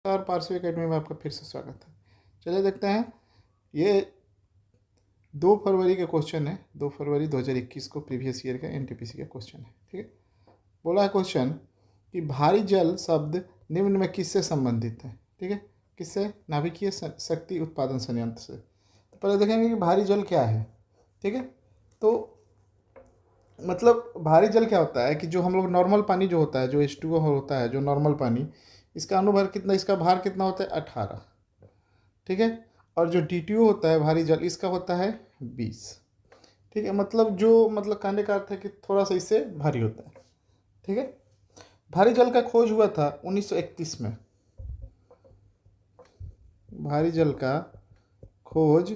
और पारसी एकेडमी में आपका फिर से स्वागत है। चलिए देखते हैं। ये 2 फरवरी का क्वेश्चन है, 2 फरवरी 2021 को प्रीवियस ईयर का एनटीपीसी का क्वेश्चन है। ठीक है, बोला है क्वेश्चन कि भारी जल शब्द निम्न में किससे संबंधित है। ठीक है, किससे? नाभिकीय शक्ति उत्पादन संयंत्र से। तो पहले देखेंगे कि भारी जल क्या है। ठीक है, तो मतलब भारी जल क्या होता है कि जो हम लोग नॉर्मल पानी जो होता है, जो H2O होता है, जो नॉर्मल पानी, इसका अनुभार कितना, इसका भार कितना होता है? 18। ठीक है, और जो D2O होता है भारी जल, इसका होता है 20। ठीक है, मतलब जो मतलब कहने का अर्थ है कि थोड़ा सा इससे भारी होता है। ठीक है, भारी जल का खोज हुआ था 1931 में। भारी जल का खोज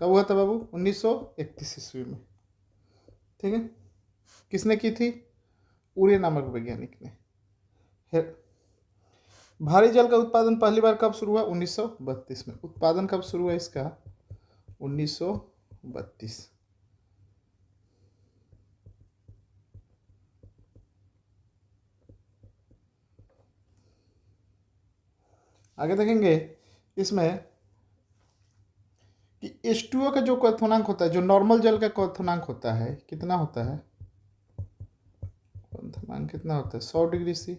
कब हुआ था बाबू? 1931 ईस्वी में। ठीक है, किसने की थी? उरे नामक वैज्ञानिक ने। भारी जल का उत्पादन पहली बार कब शुरू हुआ? 1932 में। उत्पादन कब शुरू हुआ इसका? 1932। आगे देखेंगे इसमें कि H2O का जो क्वथनांक होता है, जो नॉर्मल जल का क्वथनांक होता है, कितना होता है? क्वथनांक कितना होता है? 100 डिग्री सी।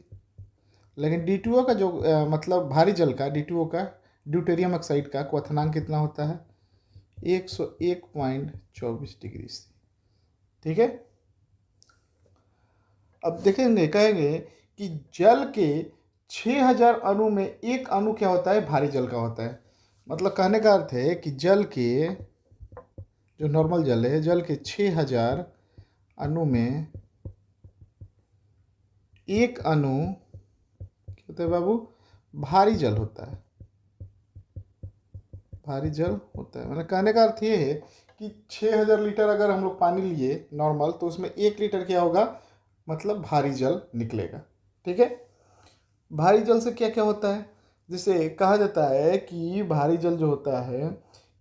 लेकिन D2O का जो मतलब भारी जल का D2O का, ड्यूटेरियम ऑक्साइड का क्वथनांक कितना होता है? 101.24 डिग्री सी। ठीक है, अब देखेंगे, कहेंगे कि जल के 6000 अणु में एक अणु क्या होता है? भारी जल का होता है। मतलब कहने का अर्थ है कि जल के, जो नॉर्मल जल है, जल के 6000 अणु में एक अणु क्या होता है बाबू? भारी जल होता है। भारी जल होता है, मतलब कहने का अर्थ ये है कि 6000 लीटर अगर हम लोग पानी लिए नॉर्मल, तो उसमें 1 लीटर क्या होगा? मतलब भारी जल निकलेगा। ठीक है, भारी जल से क्या क्या होता है? जिसे कहा जाता है कि भारी जल जो होता है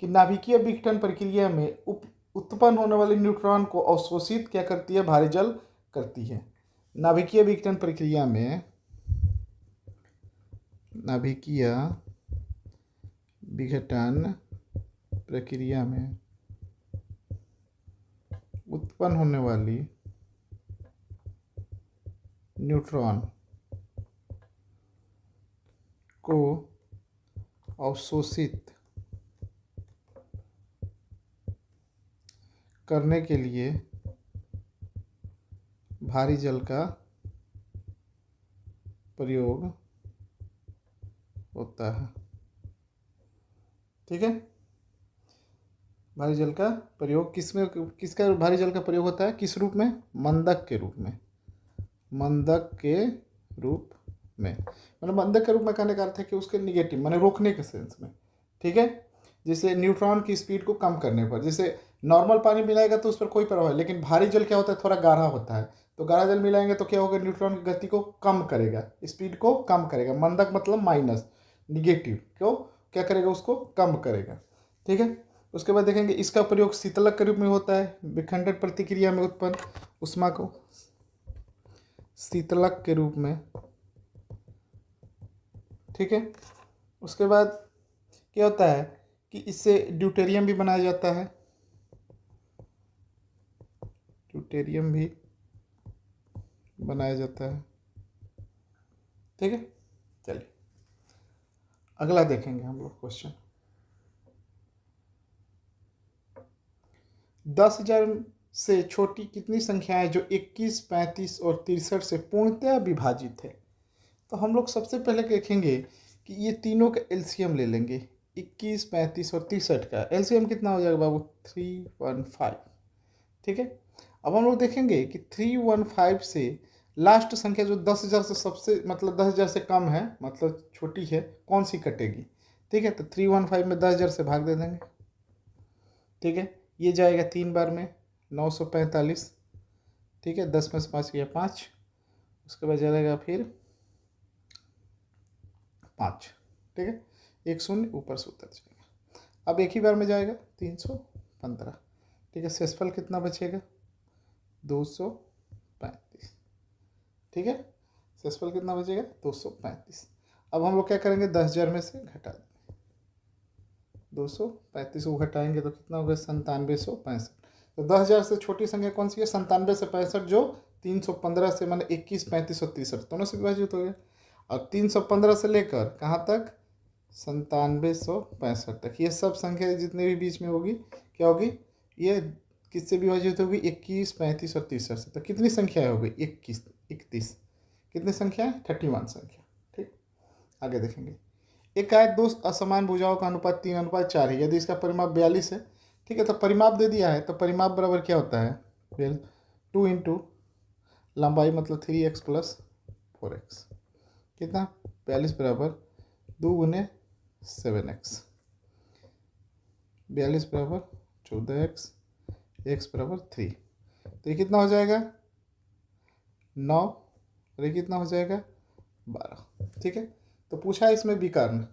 कि नाभिकीय विघटन प्रक्रिया में उत्पन्न होने वाले न्यूट्रॉन को अवशोषित क्या करती है? भारी जल करती है। नाभिकीय विघटन प्रक्रिया में, नाभिकीय विघटन प्रक्रिया में उत्पन्न होने वाली न्यूट्रॉन को अवशोषित करने के लिए भारी जल का प्रयोग होता है। ठीक है, भारी जल का प्रयोग किसका भारी जल का प्रयोग होता है? किस रूप में? मंदक के रूप में। मंदक के रूप में, मतलब मंदक के रूप में कहने का अर्थ है कि उसके निगेटिव, माने रोकने के सेंस में। ठीक है, जैसे न्यूट्रॉन की स्पीड को कम करने पर, जैसे नॉर्मल पानी मिलाएगा तो उस पर कोई प्रभाव है, लेकिन भारी जल क्या होता है? थोड़ा गाढ़ा होता है, तो गाढ़ा जल मिलाएंगे तो क्या होगा? न्यूट्रॉन की गति को कम करेगा, स्पीड को कम करेगा। मंदक मतलब माइनस, निगेटिव, क्यों क्या करेगा? उसको कम करेगा। ठीक है, उसके बाद देखेंगे इसका प्रयोग शीतलक के रूप में होता है। विखंडन प्रतिक्रिया में उत्पन्न उष्मा को शीतलक के रूप में। ठीक है, उसके बाद क्या होता है कि इससे ड्यूटेरियम भी बनाया जाता है। ड्यूटेरियम भी बनाया जाता है। ठीक है, चलिए अगला देखेंगे हम लोग क्वेश्चन। 10,000 से छोटी कितनी संख्याएं जो 21, 35 और 63 से पूर्णतः विभाजित है? तो हम लोग सबसे पहले देखेंगे कि ये तीनों का एलसीएम ले लेंगे। 21, 35 और 63 का एलसीएम कितना हो जाएगा बाबू? 315। ठीक है, अब हम लोग देखेंगे कि 315 से लास्ट संख्या जो 10,000 से सबसे, मतलब 10,000 से कम है, मतलब छोटी है, कौन सी कटेगी? ठीक है, तो 315 में 10,000 से भाग दे देंगे। ठीक है, ये जाएगा 3 बार में 945। ठीक है, 10 में से 5 गया 5, उसके बाद जाएगा फिर 5। ठीक है, एक शून्य ऊपर से उतर जाएगा। अब एक ही बार में जाएगा 315। ठीक है, शेषफल कितना बचेगा? 235। ठीक है, शेषफल कितना बचेगा? 235। अब हम लोग क्या करेंगे, 10,000 में से घटा देंगे 235 को घटाएंगे तो कितना होगा, 9765। तो 10,000 से छोटी संख्या कौन सी है, 97 से 65, जो 315 से माने 21, 35 और 63 दोनों से विभाजित हो गया। और 315 से लेकर कहाँ तक, 9765 तक, ये सब संख्या जितने भी बीच में होगी क्या होगी, ये किससे विभाजित होगी, 21, 35 और 63 से। तो कितनी संख्या हो गई, 21, 31, कितनी संख्या है, 31 संख्या। ठीक, आगे देखेंगे। एक आयत दो असमान भुजाओं का अनुपात 3:4 है, यदि इसका परिमाप 42 है। ठीक है, तो परिमाप दे दिया है, तो परिमाप बराबर क्या होता है, वेल 2 इंटू लंबाई मतलब 3x प्लस 4x, कितना 42 बराबर 2 गुने 7x, 42 बराबर 14x, x बराबर 3। तो ये कितना हो जाएगा 9, और ये कितना हो जाएगा 12। ठीक है, तो पूछा है इसमें विकर्ण।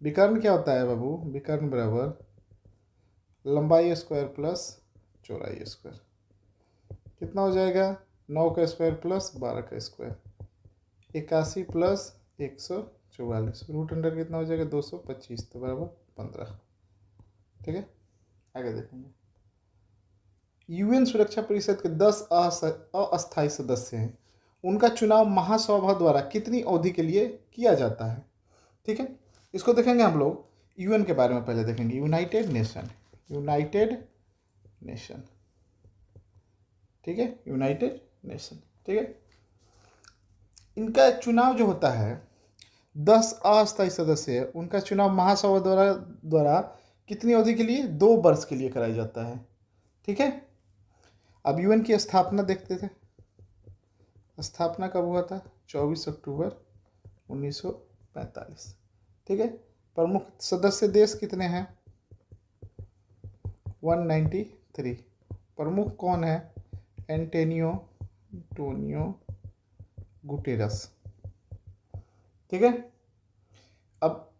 विकर्ण क्या होता है बाबू, विकर्ण बराबर लंबाई स्क्वायर प्लस चौड़ाई स्क्वायर, कितना हो जाएगा 9 का स्क्वायर प्लस 12 का स्क्वायर, 81 प्लस 144, रूट अंडर कितना हो जाएगा 225, तो बराबर 15। ठीक है, आगे देखेंगे। यूएन सुरक्षा परिषद के 10 अस्थायी सदस्य हैं, उनका चुनाव महासभा द्वारा कितनी अवधि के लिए किया जाता है। ठीक है, इसको देखेंगे हम लोग। यूएन के बारे में पहले देखेंगे, यूनाइटेड नेशन, यूनाइटेड नेशन। ठीक है, यूनाइटेड नेशन। ठीक है, इनका चुनाव जो होता है 10 अस्थायी सदस्य है, उनका चुनाव महासभा द्वारा कितनी अवधि के लिए, 2 वर्ष के लिए कराया जाता है। ठीक है, अब यूएन की स्थापना देखते थे, स्थापना कब हुआ था, 24 अक्टूबर 1945। ठीक है, प्रमुख सदस्य देश कितने हैं, 193। प्रमुख कौन है, एंटोनियो गुटेरस। ठीक है, अब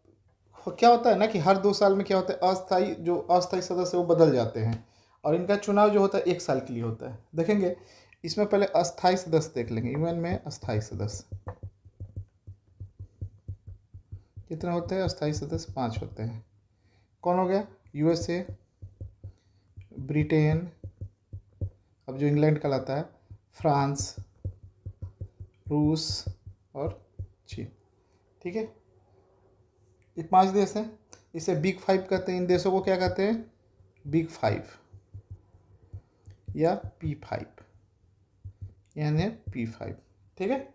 क्या होता है ना कि हर 2 साल में क्या होता है, अस्थायी सदस्य वो बदल जाते हैं, और इनका चुनाव जो होता है 1 साल के लिए होता है। देखेंगे इसमें पहले अस्थायी सदस्य देख लेंगे। यूएन में अस्थायी सदस्य कितने होते हैं, अस्थायी सदस्य 5 होते हैं। कौन हो गया, यूएसए, ब्रिटेन, अब जो इंग्लैंड कहलाता है, फ्रांस, रूस और चीन। ठीक है, ये 5 देश हैं, इसे बिग 5 कहते हैं। इन देशों को क्या कहते हैं, बिग 5 या P5, यानी P5। ठीक है,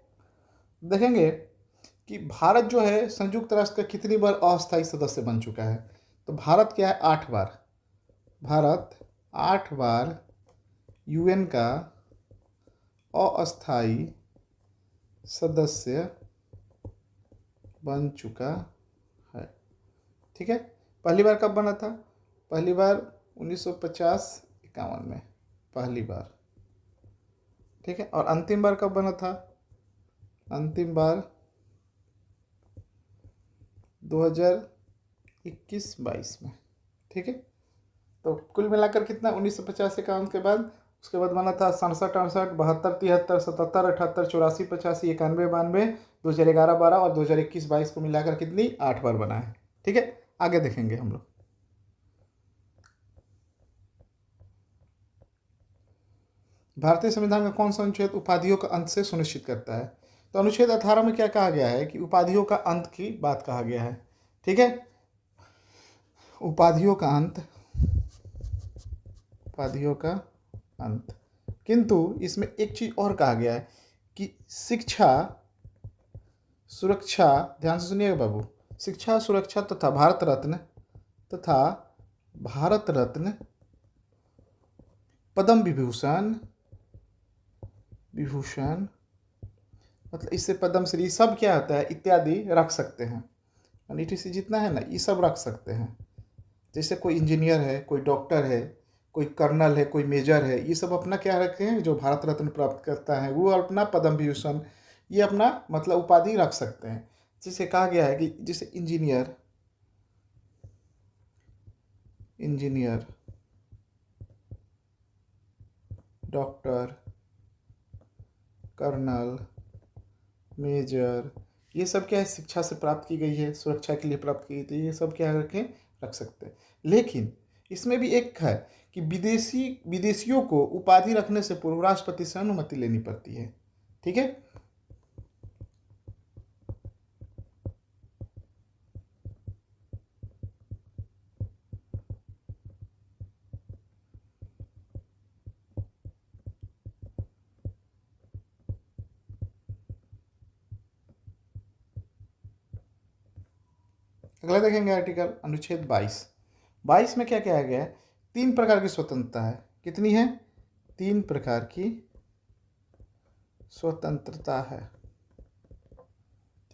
देखेंगे कि भारत जो है संयुक्त राष्ट्र का कितनी बार अस्थायी सदस्य बन चुका है। तो भारत क्या है, 8 बार। भारत 8 बार यूएन का अस्थायी सदस्य बन चुका है। ठीक है, पहली बार कब बना था, पहली बार 1950-51 में पहली बार। ठीक है, और अंतिम बार कब बना था, अंतिम बार 2021-22 में। ठीक है, तो कुल मिलाकर कितना, 1950-51 के बाद, उसके बाद बना था 67, 68, 72, 73, 77, 78, 84, 85, 91, 92, 2011-12 और 2021-22 को मिलाकर कितनी, 8 बार बना है। ठीक है, आगे देखेंगे हम लोग। भारतीय संविधान का कौन सा अनुच्छेद उपाधियों का अंत से सुनिश्चित करता है। तो अनुच्छेद 18 में क्या कहा गया है कि उपाधियों का अंत की बात कहा गया है। ठीक है, उपाधियों का अंत, उपाधियों का अंत, किंतु इसमें एक चीज और कहा गया है कि शिक्षा सुरक्षा, ध्यान से सुनिएगा बाबू, शिक्षा सुरक्षा तथा भारत रत्न पद्म विभूषण मतलब इससे पद्मश्री सब क्या होता है इत्यादि रख सकते हैं। नीति जितना है ना ये सब रख सकते हैं। जैसे कोई इंजीनियर है, कोई डॉक्टर है, कोई कर्नल है, कोई मेजर है, ये सब अपना क्या रखते हैं, जो भारत रत्न प्राप्त करता है वो अपना पद्म विभूषण ये अपना मतलब उपाधि रख सकते हैं। जिसे कहा गया है कि जैसे इंजीनियर, डॉक्टर, कर्नल, मेजर, ये सब क्या है, शिक्षा से प्राप्त की गई है, सुरक्षा के लिए प्राप्त की गई थी, ये सब क्या रखें, रख सकते हैं। लेकिन इसमें भी एक है कि विदेशियों को उपाधि रखने से पूर्व राष्ट्रपति से अनुमति लेनी पड़ती है। ठीक है, अगला देखेंगे आर्टिकल अनुच्छेद 22 में क्या कहा गया है, 3 प्रकार की स्वतंत्रता है। कितनी है, 3 प्रकार की स्वतंत्रता है।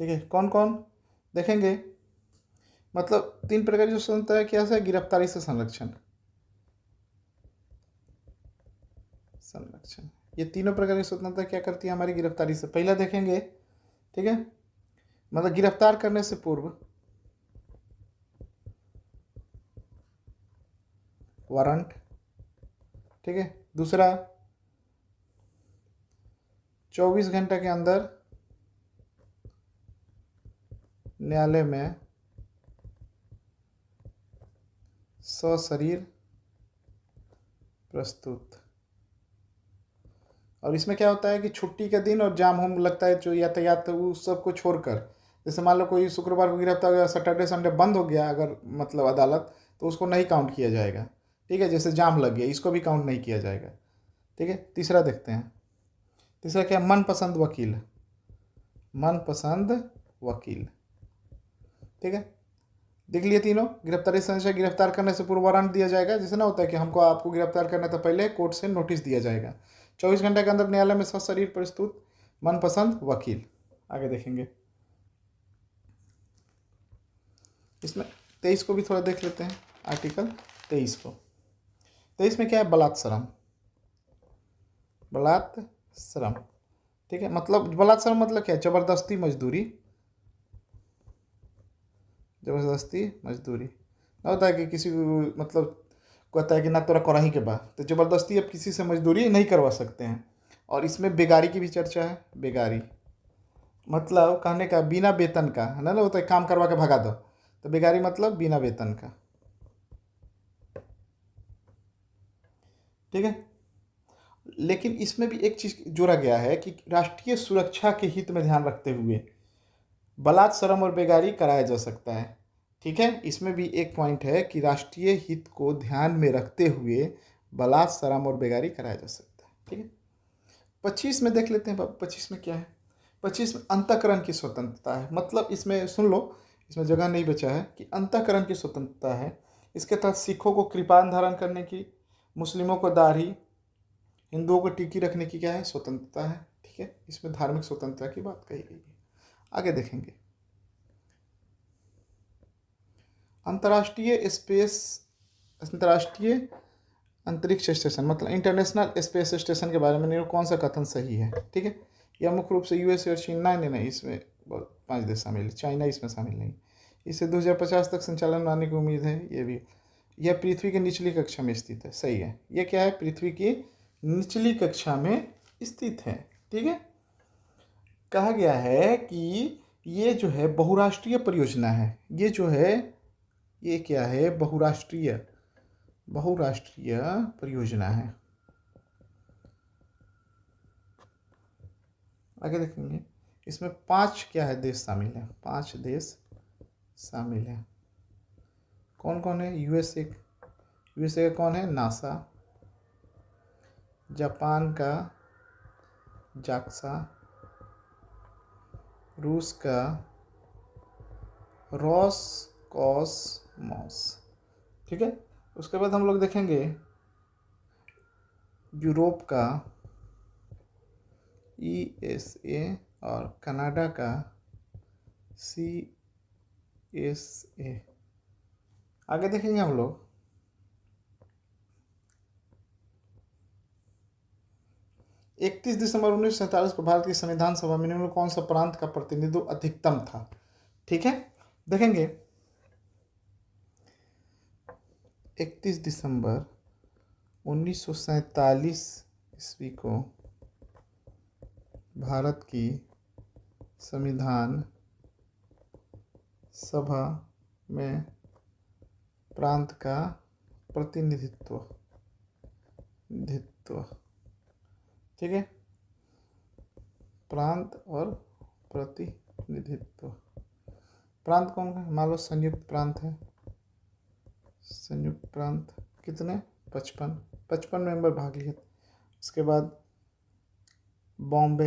ठीक है, कौन कौन देखेंगे, मतलब 3 प्रकार की स्वतंत्रता है, क्या है, गिरफ्तारी से संरक्षण, ये तीनों प्रकार की स्वतंत्रता क्या करती है हमारी, गिरफ्तारी से। पहला देखेंगे, ठीक है, मतलब गिरफ्तार करने से पूर्व वारंट। ठीक है, दूसरा 24 घंटे के अंदर न्यायालय में सशरीर प्रस्तुत। और इसमें क्या होता है कि छुट्टी के दिन और जाम होम लगता है जो यातायात उस सबको छोड़कर, जैसे मान लो कोई शुक्रवार को गिरफ्तार हो गया, सैटरडे संडे बंद हो गया अगर मतलब अदालत, तो उसको नहीं काउंट किया जाएगा। ठीक है, जैसे जाम लग गया, इसको भी काउंट नहीं किया जाएगा। ठीक है, तीसरा देखते हैं, तीसरा क्या, मनपसंद वकील, मनपसंद वकील। ठीक है, देख लिए तीनों। गिरफ्तारी संशय, गिरफ्तार करने से पूर्व वारंट दिया जाएगा, जैसे ना होता है कि हमको आपको गिरफ्तार करने तो पहले कोर्ट से नोटिस दिया जाएगा। 24 घंटे के अंदर न्यायालय में सशरीर प्रस्तुत, मनपसंद वकील। आगे देखेंगे, इसमें 23 को भी थोड़ा देख लेते हैं, आर्टिकल 23 को। 23 में क्या है, बलात्श्रम, बलात्श्रम। ठीक है, मतलब बलात्श्रम मतलब क्या है, जबरदस्ती मजदूरी, जबरदस्ती मजदूरी। ना होता है कि किसी को मतलब कहता है कि ना तोरा कराही के बाद, तो ज़बरदस्ती अब किसी से मजदूरी नहीं करवा सकते हैं। और इसमें बेगारी की भी चर्चा है। बेगारी मतलब कहने का बिना वेतन का, है ना, होता है काम करवा के भगा दो, तो बेगारी मतलब बिना वेतन का। ठीक है, लेकिन इसमें भी एक चीज़ जोड़ा गया है कि राष्ट्रीय सुरक्षा के हित में ध्यान रखते हुए बलात्श्रम और बेगारी कराया जा सकता है। ठीक है, इसमें भी एक पॉइंट है कि राष्ट्रीय हित को ध्यान में रखते हुए बलात्श्रम और बेगारी कराया जा सकता है। ठीक है, 25 में देख लेते हैं बाबू, 25 में क्या है, 25 में अंतःकरण की स्वतंत्रता है। मतलब इसमें सुन लो, इसमें जगह नहीं बचा है कि अंतःकरण की स्वतंत्रता है। इसके तहत सिखों को कृपान धारण करने की, मुस्लिमों को दाढ़ी, हिंदुओं को टिकी रखने की क्या है, स्वतंत्रता है। ठीक है, इसमें धार्मिक स्वतंत्रता की बात कही गई है। आगे देखेंगे, अंतर्राष्ट्रीय स्पेस, अंतर्राष्ट्रीय अंतरिक्ष स्टेशन, मतलब इंटरनेशनल स्पेस स्टेशन के बारे में कौन सा कथन सही है। ठीक है, यह मुख्य रूप से यूएसए और चीन, नहीं, इसमें 5 देश शामिल है, चाइना इसमें शामिल नहीं। इसे 2050 तक संचालन में आने की उम्मीद है। ये भी, यह पृथ्वी की निचली कक्षा में स्थित है, सही है। यह क्या है, पृथ्वी की निचली कक्षा में स्थित है। ठीक है, कहा गया है कि ये जो है बहुराष्ट्रीय परियोजना है, ये जो है ये क्या है, बहुराष्ट्रीय, बहुराष्ट्रीय परियोजना है। आगे देखेंगे, इसमें 5 क्या है, देश शामिल है, 5 देश शामिल है। कौन कौन है, यूएसए, यूएसए का कौन है, नासा, जापान का जाक्सा, रूस का रोसकॉसमॉस। ठीक है, उसके बाद हम लोग देखेंगे यूरोप का ईएसए और कनाडा का सीएसए। आगे देखेंगे हम लोग 31 दिसंबर 1947 को भारत की संविधान सभा में निम्न कौन सा प्रांत का प्रतिनिधित्व अधिकतम था। ठीक है, देखेंगे 31 दिसंबर 1947 ईस्वी को भारत की संविधान सभा में प्रांत का प्रतिनिधित्व ठीक है, प्रांत और प्रतिनिधित्व। प्रांत कौन है? मान लो संयुक्त प्रांत है, संयुक्त प्रांत कितने? 55 मेंबर भाग लिए। उसके बाद बॉम्बे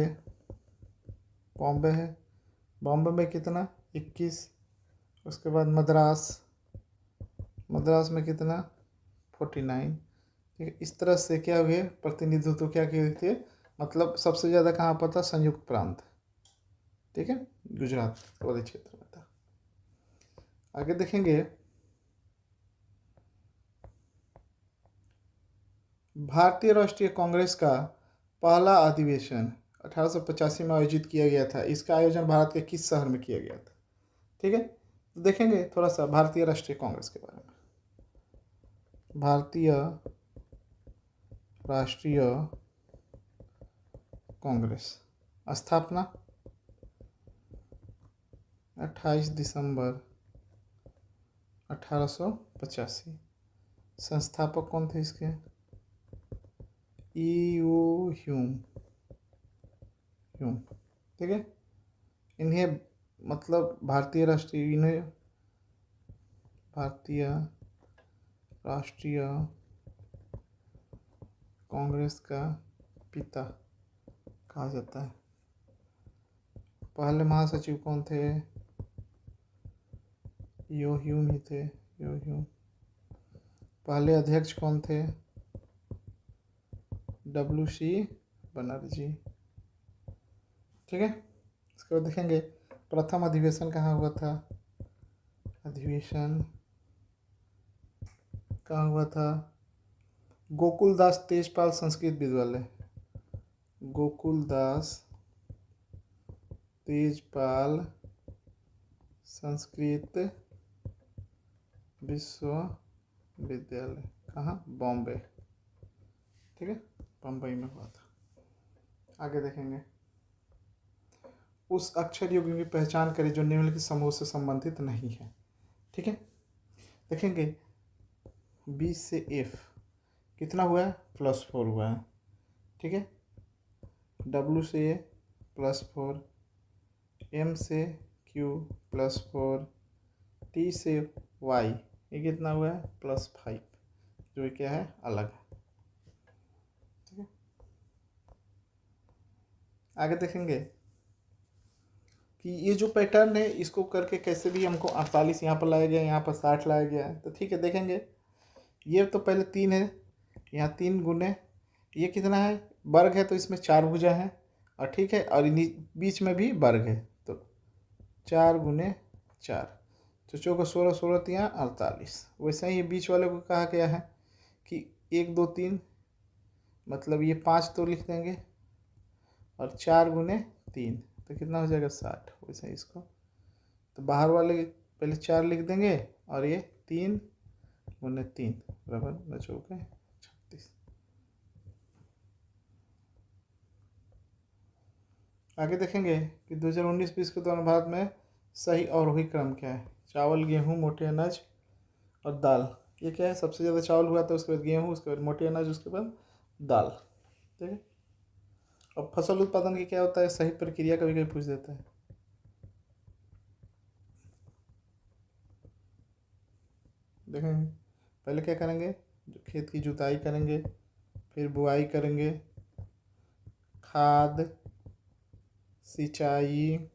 है, बॉम्बे में कितना? 21। उसके बाद मद्रास में कितना? 49। ठीक है, इस तरह से क्या हुए प्रतिनिधित्व क्या किए थे, मतलब सबसे ज़्यादा कहाँ पर था? संयुक्त प्रांत, ठीक है, गुजरात वाले क्षेत्र में था। आगे देखेंगे, भारतीय राष्ट्रीय कांग्रेस का पहला अधिवेशन 1885 में आयोजित किया गया था। इसका आयोजन भारत के किस शहर में किया गया था? ठीक है, तो देखेंगे थोड़ा सा भारतीय राष्ट्रीय कांग्रेस के बारे में। भारतीय राष्ट्रीय कांग्रेस स्थापना 28 दिसंबर 1885। संस्थापक कौन थे इसके? ई.ओ. ह्यूम, ठीक है। इन्हें मतलब भारतीय राष्ट्रीय कांग्रेस का पिता कहा जाता है। पहले महासचिव कौन थे? यो ह्यूम ही थे, यो ह्यूम। पहले अध्यक्ष कौन थे? W.C. बनर्जी, ठीक है। इसके बाद देखेंगे प्रथम अधिवेशन कहाँ हुआ था? अधिवेशन कहाँ हुआ था? गोकुलदास तेजपाल संस्कृत विद्यालय, गोकुलदास तेजपाल संस्कृत विश्वविद्यालय, कहाँ? बॉम्बे, ठीक है, बम्बई में हुआ था। आगे देखेंगे, उस अक्षर युग्म की पहचान करें जो निम्नलिखित समूह से संबंधित नहीं है। ठीक है, देखेंगे B से F कितना हुआ है? +4 हुआ है, ठीक है। W से A +4, M से Q +4, T से Y ये कितना हुआ है? +5, जो क्या है? अलग है, ठीक है। आगे देखेंगे कि ये जो पैटर्न है इसको करके कैसे भी हमको 48 यहाँ पर लाया गया, यहाँ पर 60 लाया गया है, तो ठीक है। देखेंगे ये तो पहले 3 है, यहाँ 3 गुने ये कितना है? वर्ग है, तो इसमें 4 भुजा है, और ठीक है, और बीच में भी वर्ग है, तो 4 गुने 4, तो 4 16 16 3 48। वैसे ही बीच वाले को कहा गया है कि 1 2 3 मतलब ये 5 तो लिख देंगे, और 4 गुने 3 तो कितना हो जाएगा? 60। वैसे ही इसको तो बाहर वाले पहले 4 लिख देंगे, और ये 3 गुने 3 बराबर 36। आगे देखेंगे कि 2019-20 के दौरान भारत में सही अवरोही क्रम क्या है? चावल, गेहूँ, मोटे अनाज और दाल। ये क्या है? सबसे ज़्यादा चावल हुआ था, उसके बाद गेहूँ, उसके बाद मोटे अनाज, उसके बाद दाल, ठीक है। अब फसल उत्पादन की क्या होता है? सही प्रक्रिया कभी कभी पूछ देता है। देखेंगे पहले क्या करेंगे? खेत की जुताई करेंगे, फिर बुआई करेंगे, खाद, सिंचाई,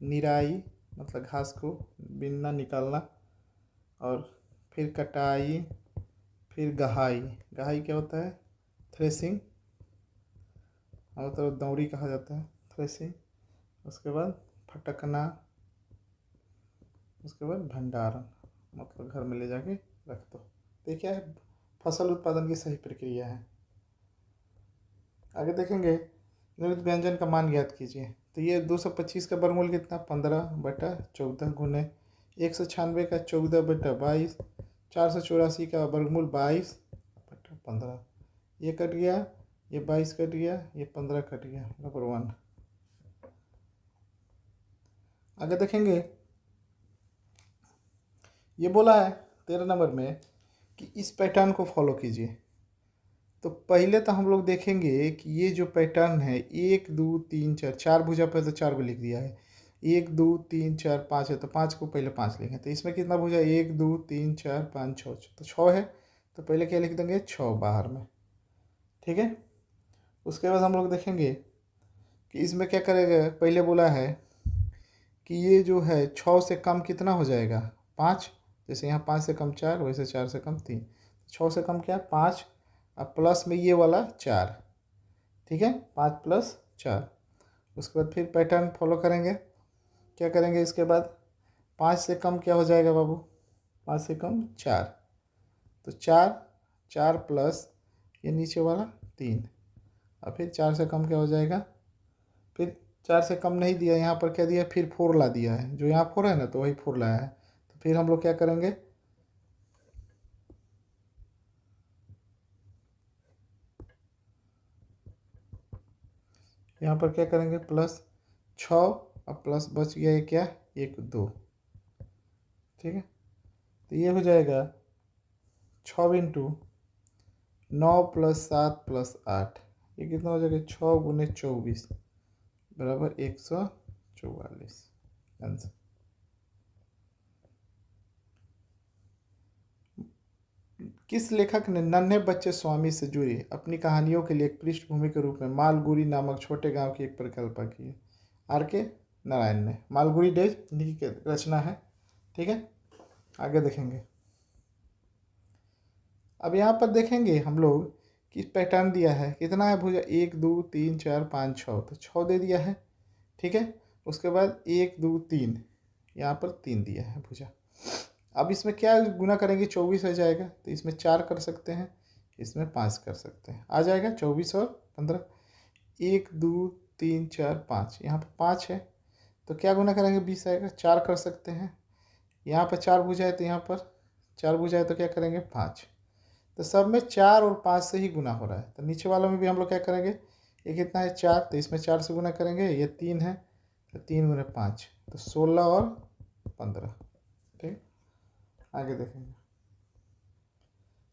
निराई मतलब घास को बीनना निकालना, और फिर कटाई, फिर गहाई। गहाई क्या होता है? थ्रेसिंग, और तो दौरी कहा जाता है, थ्रेसिंग। उसके बाद फटकना, उसके बाद भंडारण मतलब घर में ले जाके रख दो। तो ये क्या है? फसल उत्पादन की सही प्रक्रिया है। आगे देखेंगे निम्नलिखित व्यंजन का मान ज्ञात कीजिए। तो ये 225 का वर्गमूल कितना? 15/14 गुने 196 का 14/22, 484 का वर्गमूल 22/15। ये कट गया, ये 22 कट गया, ये 15 कट गया, नंबर 1। आगे देखेंगे ये बोला है 13 नंबर में कि इस पैटर्न को फॉलो कीजिए। तो पहले तो हम लोग देखेंगे कि ये जो पैटर्न है 1 2 3 4, 4 भुजा पर तो 4 को लिख दिया है। 1 2 3 4 5 है तो 5 को पहले 5 लिखें। तो इसमें कितना भुजा 1 2 3 4 5 6, तो 6 है। तो पहले क्या लिख देंगे 6 बाहर में, ठीक है। उसके बाद हम लोग देखेंगे कि इसमें क्या करेगा। पहले बोला है कि ये जो है 6 से कम कितना हो जाएगा 5, जैसे यहाँ 5 से कम 4, वैसे 4 से कम 3, 6 से कम क्या 5, अब प्लस में ये वाला 4, ठीक है, 5 प्लस 4। उसके बाद फिर पैटर्न फॉलो करेंगे। क्या करेंगे इसके बाद 5 से कम क्या हो जाएगा बाबू 5 से कम 4, तो 4, 4 प्लस ये नीचे वाला 3, और फिर 4 से कम क्या हो जाएगा, फिर 4 से कम नहीं दिया, यहाँ पर क्या दिया फिर 4 ला दिया है, जो यहाँ 4 है ना तो वही 4 लाया है। तो फिर हम लोग क्या करेंगे यहाँ पर क्या करेंगे प्लस 6, अब प्लस बच गया ये क्या 1 2, ठीक है। तो ये हो जाएगा 6 इंटू 9 प्लस 7 प्लस 8, ये कितना हो जाएगा 6 गुने 24 बराबर 144 आंसर। किस लेखक ने नन्हे बच्चे स्वामी से जुड़ी अपनी कहानियों के लिए एक पृष्ठभूमि के रूप में मालगुडी नामक छोटे गांव की एक परिकल्पना की है। आर के नारायण ने। मालगुडी डेज इन्हीं की रचना है, ठीक है। आगे देखेंगे। अब यहाँ पर देखेंगे हम लोग कि पैटर्न दिया है कितना है भुजा 1 2 3 4 5 6, तो 6 दे दिया है, ठीक है। उसके बाद 1 2 3, यहाँ पर 3 दिया है भुजा। अब इसमें क्या गुना करेंगे 24 हो जाएगा, तो इसमें 4 कर सकते हैं, इसमें 5 कर सकते हैं, आ जाएगा 24 और 15। 1 2 3 4 5, यहाँ पर 5 है तो क्या गुना करेंगे 20 आएगा, 4 कर सकते हैं, यहाँ पर 4 भुजा है तो यहाँ पर 4 भुजा है तो क्या करेंगे 5। तो सब में 4 और 5 से ही गुना हो रहा है। तो नीचे वालों में भी हम लोग क्या करेंगे, ये कितना है 4, तो इसमें 4 से गुना करेंगे, ये 3 है तो 3 गुना 5, तो 16 और 15, ठीक। आगे देखेंगे।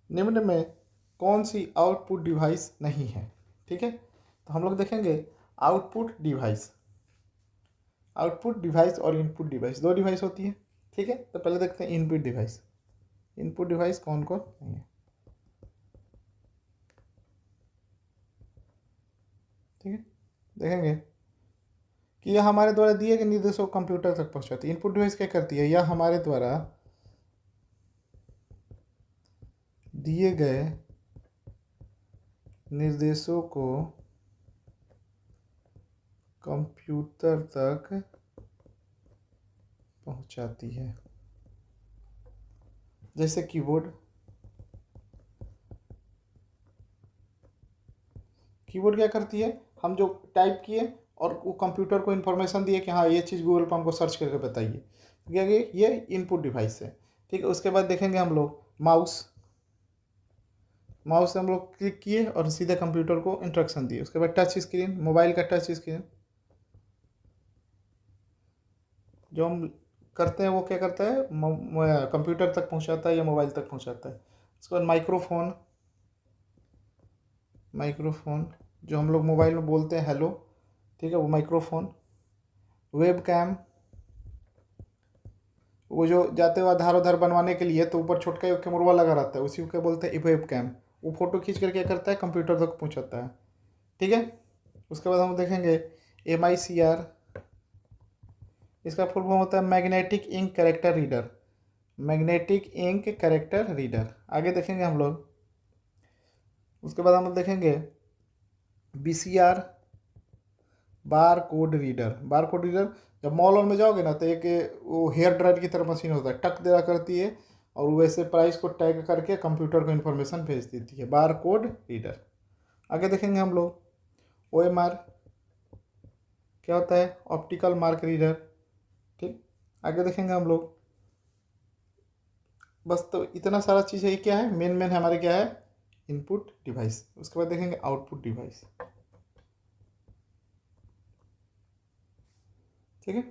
निम्न में कौन सी आउटपुट डिवाइस नहीं है, ठीक है। तो हम लोग देखेंगे आउटपुट डिवाइस और इनपुट डिवाइस, दो डिवाइस होती है, ठीक है। तो पहले देखते हैं इनपुट डिवाइस कौन कौन नहीं है, ठीक है। देखेंगे कि यह हमारे द्वारा दिए गए निर्देशों को कंप्यूटर तक पहुंचाती है। इनपुट डिवाइस क्या करती है, यह हमारे द्वारा दिए गए निर्देशों को कंप्यूटर तक पहुंचाती है। जैसे कीबोर्ड क्या करती है, हम जो टाइप किए और वो कंप्यूटर को इन्फॉर्मेशन दिए कि हाँ ये चीज़ गूगल पर हमको सर्च करके बताइए, क्या ये इनपुट डिवाइस है, ठीक है। उसके बाद देखेंगे हम लोग माउस से हम लोग क्लिक किए और सीधे कंप्यूटर को इंस्ट्रक्शन दिए। उसके बाद टच स्क्रीन, मोबाइल का टच स्क्रीन जो हम करते हैं वो क्या करता है कंप्यूटर तक पहुंचाता है या मोबाइल तक पहुंचाता है। उसके बाद माइक्रोफोन जो हम लोग मोबाइल में बोलते हैं हेलो, ठीक है, वो माइक्रोफोन। वेब कैम, वो जो जाते हुए आधार उधार बनवाने के लिए तो ऊपर छोटका एक कैमरा लगा रहता है, उसी को क्या बोलते हैं वेब कैम। वो फोटो खींच कर क्या करता है कंप्यूटर तक पहुंचाता है, ठीक है। उसके बाद हम देखेंगे MICR, इसका फुल फॉर्म होता है मैग्नेटिक इंक कैरेक्टर रीडर। आगे देखेंगे हम लोग। उसके बाद हम देखेंगे BCR, बार कोड रीडर। जब मॉल में जाओगे ना तो एक वो हेयर ड्रायर की तरह मशीन होता है, टक दे करती है और वैसे प्राइस को टैग करके कंप्यूटर को इन्फॉर्मेशन भेज देती है, बार कोड रीडर। आगे देखेंगे हम लोग OMR, क्या होता है ऑप्टिकल मार्क रीडर, ठीक। आगे देखेंगे हम लोग। बस तो इतना सारा चीज़ है, क्या है मेन हमारे क्या है इनपुट डिवाइस। उसके बाद देखेंगे आउटपुट डिवाइस, ठीक है।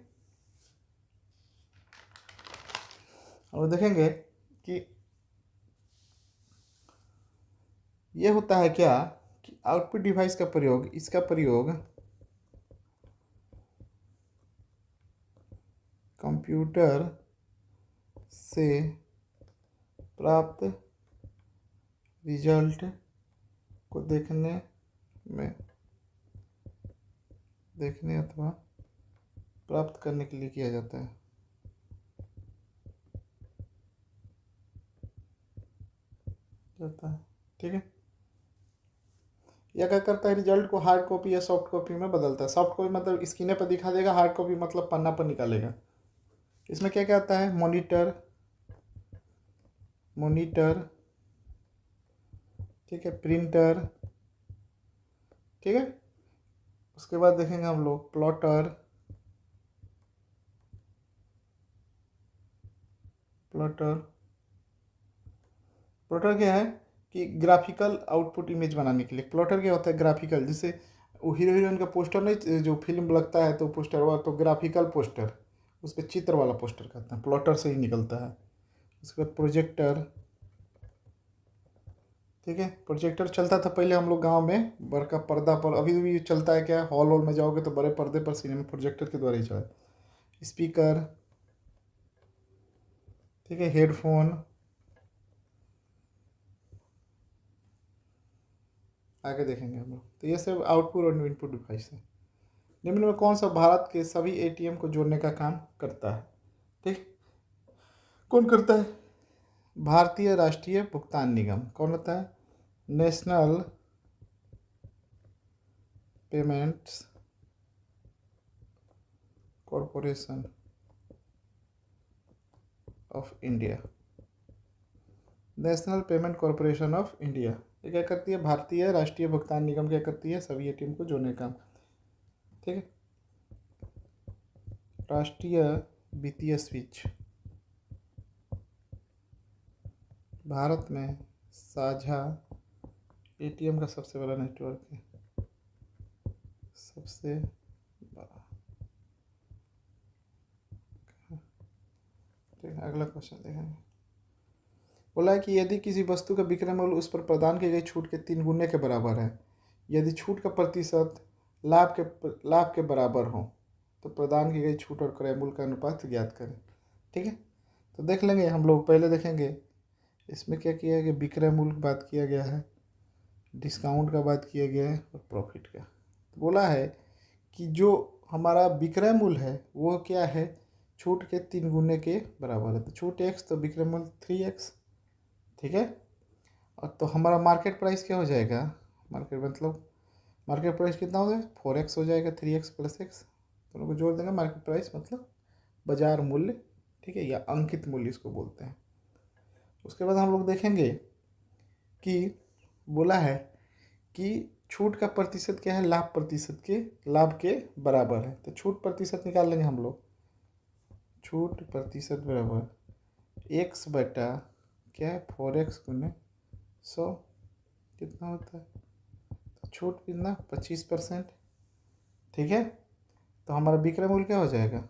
और देखेंगे कि ये होता है क्या कि आउटपुट डिवाइस का प्रयोग, इसका प्रयोग कंप्यूटर से प्राप्त रिजल्ट को देखने अथवा प्राप्त करने के लिए किया जाता है। ठीक है। यह क्या करता है, रिजल्ट को हार्ड कॉपी या सॉफ्ट कॉपी में बदलता है। सॉफ्ट कॉपी मतलब स्क्रीन पर दिखा देगा, हार्ड कॉपी मतलब पन्ना पर निकालेगा। इसमें क्या क्या आता है, मॉनिटर, ठीक है, प्रिंटर, ठीक है। उसके बाद देखेंगे हम लोग प्लॉटर क्या है कि ग्राफिकल आउटपुट इमेज बनाने के लिए। प्लॉटर क्या होता है, ग्राफिकल, जिससे वो हीरो हीरोइन का पोस्टर नहीं, जो फिल्म लगता है तो पोस्टर वाला, तो ग्राफिकल पोस्टर, उस पर चित्र वाला पोस्टर कहते हैं, प्लॉटर से ही निकलता है। उसके बाद प्रोजेक्टर, ठीक है। प्रोजेक्टर चलता था पहले हम लोग गांव में, बड़का पर्दा पर, अभी भी चलता है क्या, हॉल में जाओगे तो बड़े पर्दे पर सिनेमा प्रोजेक्टर के द्वारा ही चला। स्पीकर, ठीक है, हेडफोन, आगे देखेंगे हम लोग। तो ये सब आउटपुट और इनपुट डिवाइस है। निम्न में कौन सा भारत के सभी एटीएम को जोड़ने का काम करता है, ठीक, कौन करता है, भारतीय राष्ट्रीय भुगतान निगम। कौन होता है, national payments corporation of India. National payment corporation of India ये क्या करती है, भारतीय राष्ट्रीय भुगतान निगम क्या करती है, सभी एटीएम को जोड़ने का, ठीक है। राष्ट्रीय वित्तीय स्विच भारत में साझा एटीएम का सबसे बड़ा नेटवर्क है, सबसे बड़ा। ठीक है, अगला क्वेश्चन देखेंगे। बोला है कि यदि किसी वस्तु का विक्रय मूल्य उस पर प्रदान की गई छूट के 3 गुने के बराबर है, यदि छूट का प्रतिशत लाभ के बराबर हो, तो प्रदान की गई छूट और क्रय मूल्य का अनुपात ज्ञात करें। ठीक है, तो देख लेंगे हम लोग। पहले देखेंगे इसमें क्या किया है कि विक्रय मूल्य की बात किया गया है, डिस्काउंट का बात किया गया है और प्रॉफिट का। तो बोला है कि जो हमारा विक्रय मूल्य है वो क्या है, छूट के 3 गुने के बराबर है। तो छूट x तो विक्रय मूल्य 3x, ठीक है। और तो हमारा मार्केट प्राइस क्या हो जाएगा, मार्केट प्राइस कितना हो जाएगा, 4x हो जाएगा, 3x प्लस x दोनों को जोड़ देंगे। मार्केट प्राइस मतलब बाजार मूल्य, ठीक है, या अंकित मूल्य इसको बोलते हैं। उसके बाद हम लोग देखेंगे कि बोला है कि छूट का प्रतिशत क्या है, लाभ के बराबर है। तो छूट प्रतिशत निकाल लेंगे हम लोग। छूट प्रतिशत बराबर x बटा क्या है, 4x गुने 100 कितना होता है, तो छूट कितना 25%, ठीक है। तो हमारा विक्रय मूल्य क्या हो जाएगा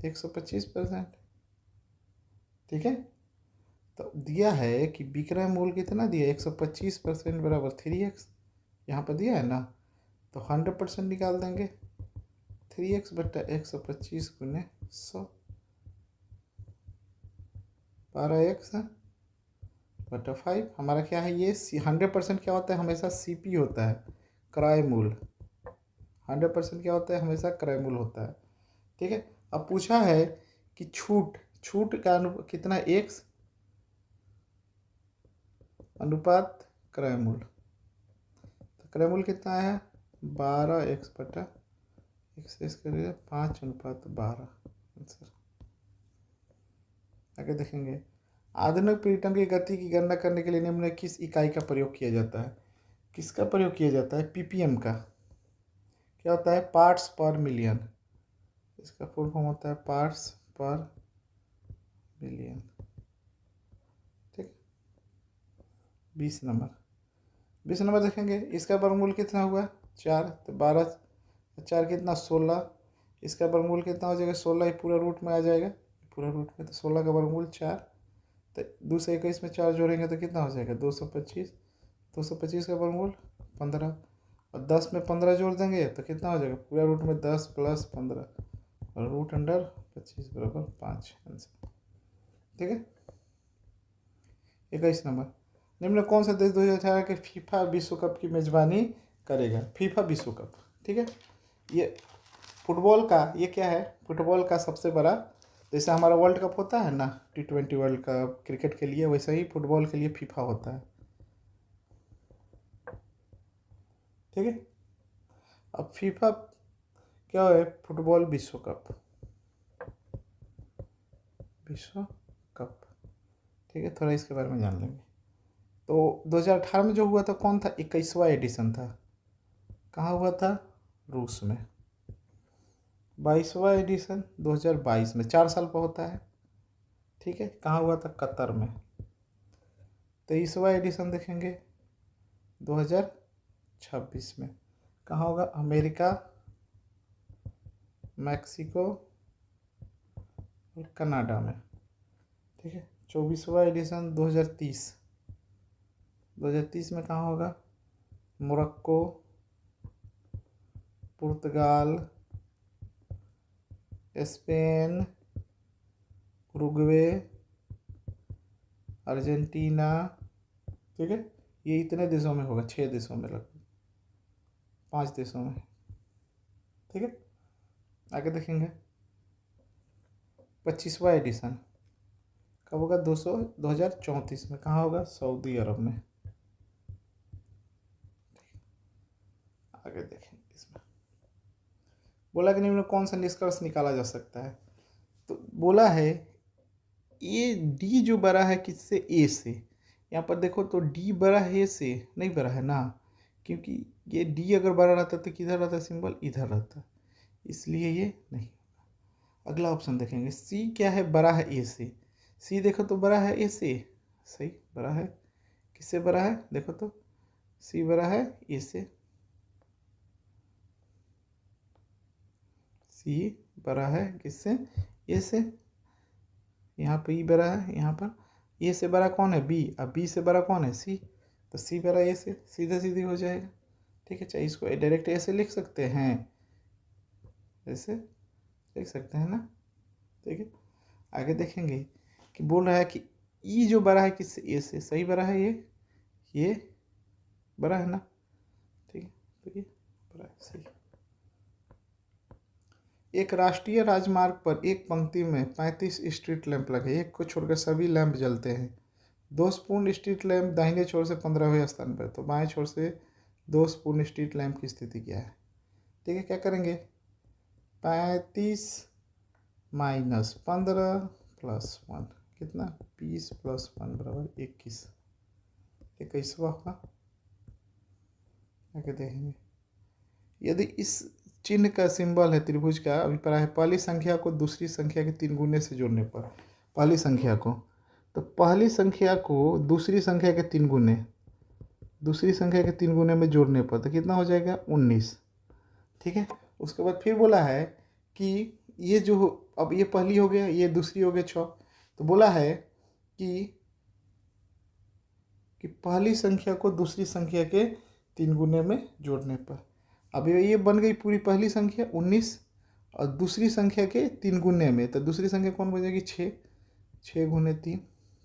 125%, ठीक है। तो दिया है कि विक्रय मूल्य कितना दिया, 125% बराबर 3x, यहाँ पर दिया है ना, तो 100% निकाल देंगे। 3x बटा 125 गुने 100, 12x बटा 5। हमारा क्या है ये 100% क्या होता है, हमेशा CP होता है, क्रय मूल्य। 100% क्या होता है, हमेशा क्रय मूल्य होता है, ठीक है। अब पूछा है कि छूट का कितना, x अनुपात क्रय मूल्य। तो क्रय मूल्य कितना है 12x बटा x करिए 5:12 आंसर। आगे देखेंगे, आधुनिक प्रिंटर की गति की गणना करने के लिए निम्न में किस इकाई का प्रयोग किया जाता है। किसका प्रयोग किया जाता है, PPM का। क्या होता है, पार्ट्स पर मिलियन, इसका फुल फॉर्म होता है पार्ट्स पर मिलियन, ठीक। 20 नंबर देखेंगे, इसका वर्गमूल कितना हुआ 4, तो 12 4 कितना 16, इसका वर्गमूल कितना हो जाएगा 16, ही पूरा रूट में आ जाएगा, पूरा रूट में, तो 16 का वर्गमूल 4, तो 2 से 21 में 4 जोड़ेंगे तो कितना हो जाएगा 225, 225 का वर्गमूल 15, और 10 में 15 जोड़ देंगे तो कितना हो जाएगा पूरा रूट में 10 + 15 और रूट अंडर 25 बराबर 5 आंसर। ठीक है। 21 नंबर, निम्न कौन सा देश 2018 के फीफा विश्व कप की मेजबानी करेगा? फीफा विश्व कप, ठीक है। ये फुटबॉल का, ये क्या है, फुटबॉल का सबसे बड़ा, जैसे हमारा वर्ल्ड कप होता है ना T20 वर्ल्ड कप क्रिकेट के लिए, वैसे ही फुटबॉल के लिए फीफा होता है। ठीक है। अब फीफा क्या है? फुटबॉल विश्व कप, विश्व कप। ठीक है, थोड़ा इसके बारे में जान लेंगे। तो 2018 में जो हुआ था कौन था? 21वां एडिशन था। कहाँ हुआ था? रूस में। 22वां एडिशन 2022 में, 4 साल पर होता है। ठीक है। कहाँ हुआ था? कतर में। 23वां एडिशन देखेंगे 2026 में। कहाँ होगा? अमेरिका, मैक्सिको और कनाडा में। ठीक है। 24वां एडिशन 2030 में कहाँ होगा? मोरक्को, पुर्तगाल, स्पेन, उरुग्वे, अर्जेंटीना। ठीक है। ये इतने देशों में होगा, 6 देशों में, लगभग 5 देशों में। ठीक है। आगे देखेंगे 25वां एडिशन कब होगा? 2034 में। कहाँ होगा? सऊदी अरब में। आगे देखेंगे इसमें बोला कि निम्न कौन सा निष्कर्ष निकाला जा सकता है? तो बोला है ये डी जो बड़ा है किससे? ए से। यहाँ पर देखो तो डी बड़ा है ए से, नहीं बड़ा है ना, क्योंकि ये डी अगर बड़ा रहता तो किधर रहता सिंबल? इधर रहता, इसलिए ये नहीं। अगला ऑप्शन देखेंगे, सी क्या है? बड़ा है ए से। सी देखो तो बड़ा है ए से, सही, बड़ा है। किससे बड़ा है? देखो तो सी बड़ा है ए से, सी बड़ा है किससे? ए से। यहाँ पर ई बड़ा है, यहाँ पर ए से बड़ा कौन है? बी। अब बी से बड़ा कौन है? सी। तो सी बड़ा ए से, सीधा सीधी हो जाएगा। ठीक है। चाहे इसको डायरेक्ट ऐसे लिख सकते हैं, ऐसे लिख सकते हैं ना। ठीक है। आगे देखेंगे कि बोल रहा है कि ई जो बड़ा है किससे? ए से, सही बड़ा है ये बड़ा है ना। ठीक है। तो ये बड़ा है, सही। एक राष्ट्रीय राजमार्ग पर एक पंक्ति में 35 स्ट्रीट लैंप लगे, एक को छोड़कर सभी लैंप जलते हैं। दोषपूर्ण स्ट्रीट लैंप दाहिने छोर से 15वें स्थान पर, तो बाएं छोर से दोषपूर्ण स्ट्रीट लैंप की स्थिति क्या है? ठीक है। क्या करेंगे? 35 - 15 + 1 कितना? 20 + 1 बराबर 21। 21वां होगा। आगे देखेंगे, यदि इस चिन्ह का सिंबल है त्रिभुज का अभिप्राय है पहली संख्या को दूसरी संख्या के 3 गुने से जोड़ने पर, पहली संख्या को, तो पहली संख्या को दूसरी संख्या के 3 गुने, दूसरी संख्या के 3 गुने में जोड़ने पर तो कितना हो जाएगा? 19। ठीक है। उसके बाद फिर बोला है कि ये जो, अब ये पहली हो गया, ये दूसरी हो गया 6, तो बोला है कि पहली संख्या को दूसरी संख्या के 3 गुने में जोड़ने पर, अब ये बन गई पूरी पहली संख्या 19, और दूसरी संख्या के 3 गुने में, तो दूसरी संख्या कौन बन जाएगी? 6, 6 × 3,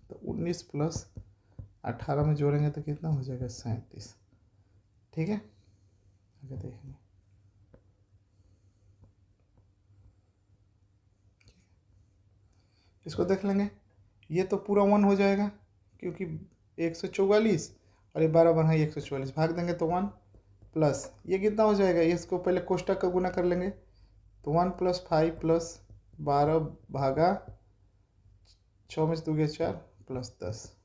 तो 19 + 18 में जोड़ेंगे तो कितना हो जाएगा? 37। ठीक है। आगे देखेंगे, इसको देख लेंगे। ये तो पूरा 1 हो जाएगा, क्योंकि 144 और ये 12 बना है 144, भाग देंगे तो 1 प्लस ये कितना हो जाएगा? इसको पहले कोष्टक का गुना कर लेंगे, तो 1 + 5 + 12 भागा 6 में से 2 गया 4 + 10,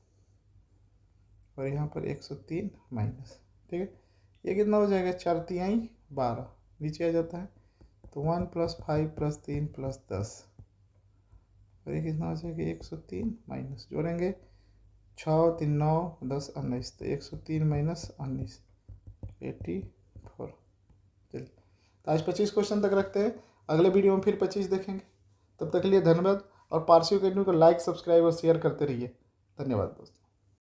और यहाँ पर 103 माइनस। ठीक है। ये कितना हो जाएगा? 4 × 3 = 12, नीचे आ जाता है, तो 1 + 5 + 3 + 10, और ये कितना हो जाएगा? 103 माइनस, जोड़ेंगे 6 × 3 = 9, 10 = 19, तो 103 - 19 84। चलिए, तो आज 25 क्वेश्चन तक रखते हैं, अगले वीडियो में फिर 25 देखेंगे। तब तक के लिए धन्यवाद। और पारसी अकेडमी को लाइक, सब्सक्राइब और शेयर करते रहिए। धन्यवाद दोस्तों।